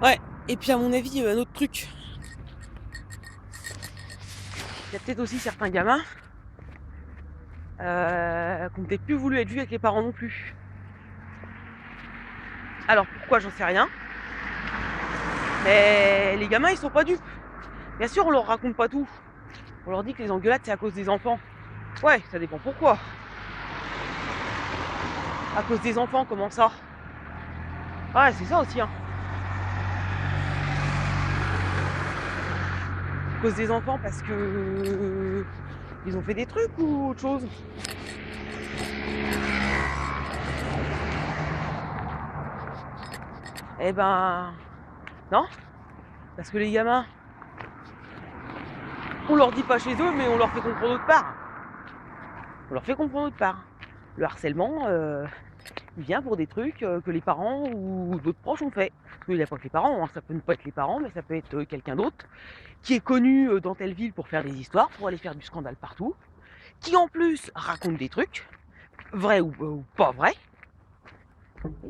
Ouais, et puis à mon avis, un autre truc. Il y a peut-être aussi certains gamins qui ont peut-être plus voulu être vus avec les parents non plus. Alors pourquoi, j'en sais rien. Mais les gamins, ils sont pas dupes. Bien sûr, on leur raconte pas tout. On leur dit que les engueulades, c'est à cause des enfants. Ouais, ça dépend pourquoi. À cause des enfants, comment ça? Ouais, c'est ça aussi, hein. À cause des enfants parce que ils ont fait des trucs ou autre chose? Eh ben, non. Parce que les gamins, on leur dit pas chez eux, mais on leur fait comprendre autre part. On leur fait comprendre autre part. Le harcèlement, il vient pour des trucs que les parents ou d'autres proches ont fait. Parce qu'il n'y a pas que les parents, hein. Ça peut ne pas être les parents, mais ça peut être quelqu'un d'autre qui est connu dans telle ville pour faire des histoires, pour aller faire du scandale partout, qui en plus raconte des trucs, vrais ou pas vrais,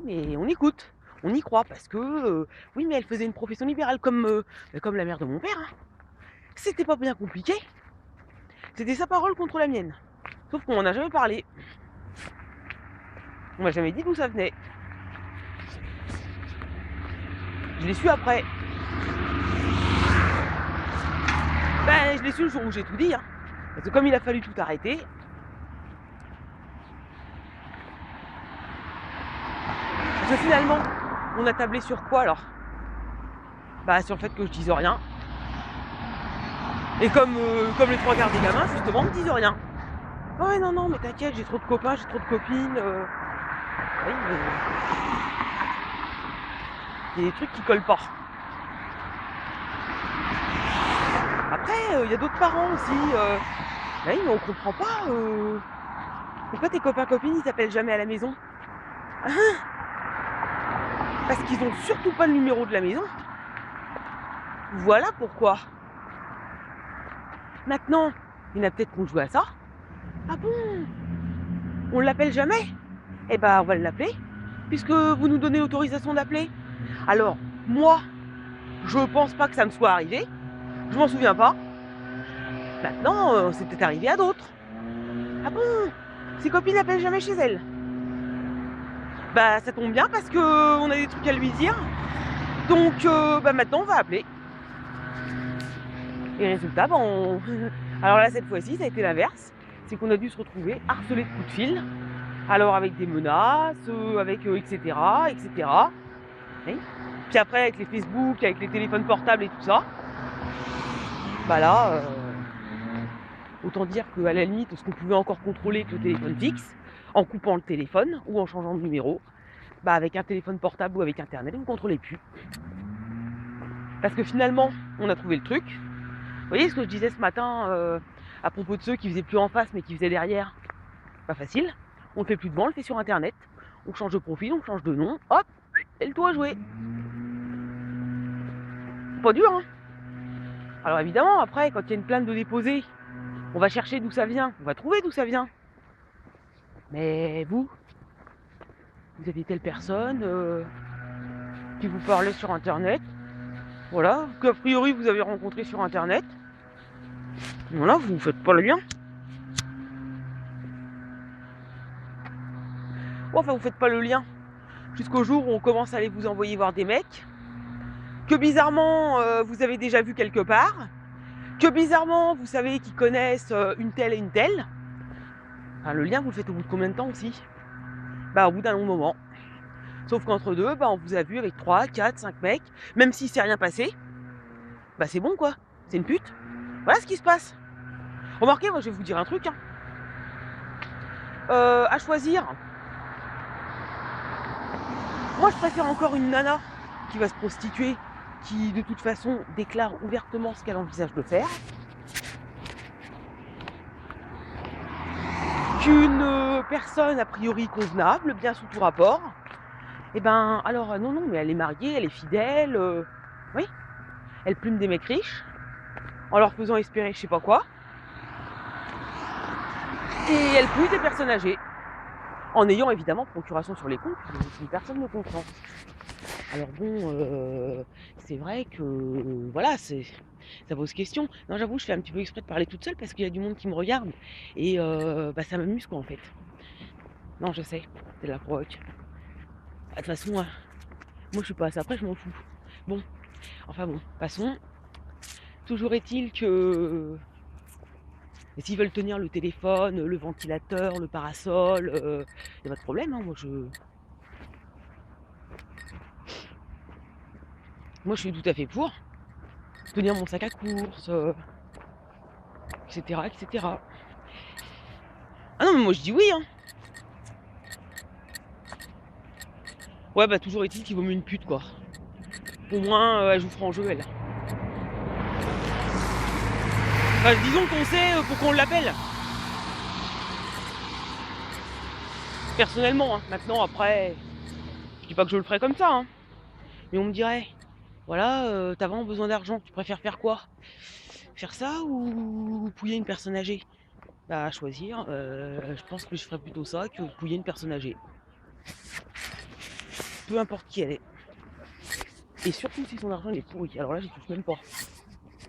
mais on écoute, on y croit, parce que oui, mais elle faisait une profession libérale comme la mère de mon père. Hein. C'était pas bien compliqué, c'était sa parole contre la mienne. Sauf qu'on m'en a jamais parlé. On m'a jamais dit d'où ça venait. Je l'ai su après. Ben, je l'ai su le jour où j'ai tout dit. Hein. Parce que comme il a fallu tout arrêter, parce que finalement, on a tablé sur quoi alors? Bah sur le fait que je dise rien. Et comme les trois quarts des gamins, justement, ne disent rien. Ouais, non, non, mais t'inquiète, j'ai trop de copains, j'ai trop de copines. Oui, mais il y a des trucs qui collent pas. Après, il y a d'autres parents aussi. Oui, mais on comprend pas. Pourquoi tes copains copines ils t'appellent jamais à la maison? Parce qu'ils ont surtout pas le numéro de la maison. Voilà pourquoi. Maintenant, il y en a peut-être qu'on joue à ça. Ah bon? On l'appelle jamais? Eh ben, on va l'appeler, puisque vous nous donnez l'autorisation d'appeler. Alors, moi, je pense pas que ça me soit arrivé. Je m'en souviens pas. Maintenant, c'est peut-être arrivé à d'autres. Ah bon? Ses copines n'appellent jamais chez elle. Bah, ça tombe bien parce que on a des trucs à lui dire. Donc, bah maintenant, on va appeler. Et résultat, alors là, cette fois-ci, ça a été l'inverse. C'est qu'on a dû se retrouver harcelés de coups de fil. Alors avec des menaces, avec etc. etc. Et puis après, avec les Facebook, avec les téléphones portables et tout ça, bah là, autant dire qu'à la limite, ce qu'on pouvait encore contrôler avec le téléphone fixe, en coupant le téléphone ou en changeant de numéro, bah avec un téléphone portable ou avec internet, on ne contrôlait plus. Parce que finalement, on a trouvé le truc. Vous voyez ce que je disais ce matin à propos de ceux qui faisaient plus en face mais qui faisaient derrière? Pas facile. On le fait plus devant, on le fait sur internet. On change de profil, on change de nom, hop, et le tour à jouer. Pas dur, hein? Alors évidemment, après, quand il y a une plainte de déposer, on va chercher d'où ça vient, on va trouver d'où ça vient. Mais vous aviez telle personne qui vous parlait sur internet, voilà, qu'a priori vous avez rencontré sur internet, voilà, vous ne faites pas le lien. Enfin, vous faites pas le lien jusqu'au jour où on commence à aller vous envoyer voir des mecs que bizarrement vous avez déjà vu quelque part, que bizarrement vous savez qu'ils connaissent une telle et une telle. Enfin, le lien vous le faites au bout de combien de temps aussi? Bah au bout d'un long moment. Sauf qu'entre deux, bah, on vous a vu avec 3, 4, 5 mecs, même s'il s'est rien passé, bah c'est bon quoi, c'est une pute. Voilà ce qui se passe. Remarquez, moi je vais vous dire un truc, hein. À choisir, moi je préfère encore une nana qui va se prostituer, qui de toute façon déclare ouvertement ce qu'elle envisage de faire, qu'une personne a priori convenable, bien sous tout rapport. Et ben alors non, mais elle est mariée, elle est fidèle, oui, elle plume des mecs riches, en leur faisant espérer je sais pas quoi. Et elle pousse des personnes âgées, en ayant évidemment procuration sur les comptes, puisque personne ne comprend. Alors bon, c'est vrai que, voilà, ça pose question. Non, j'avoue, je fais un petit peu exprès de parler toute seule parce qu'il y a du monde qui me regarde et bah, ça m'amuse quoi, en fait. Non, je sais, c'est de la provoque. De toute façon, moi je suis pas à ça après, je m'en fous. Bon, enfin bon, passons. Toujours est-il que s'ils veulent tenir le téléphone, le ventilateur, le parasol, y a pas de problème, hein, moi je suis tout à fait pour tenir mon sac à course, etc., etc. Ah non, mais moi je dis oui, hein. Ouais, bah toujours est-il qu'il vaut mieux une pute, quoi. Au moins, elle joue franc jeu, elle. Enfin, disons qu'on sait pourquoi on l'appelle. Personnellement, hein. Maintenant, après, je dis pas que je le ferais comme ça, hein. Mais on me dirait, voilà, t'as vraiment besoin d'argent, tu préfères faire quoi? Faire ça ou pouiller une personne âgée? Bah, à choisir, je pense que je ferais plutôt ça que pouiller une personne âgée. Peu importe qui elle est. Et surtout si son argent il est pourri. Alors là, j'y touche même pas.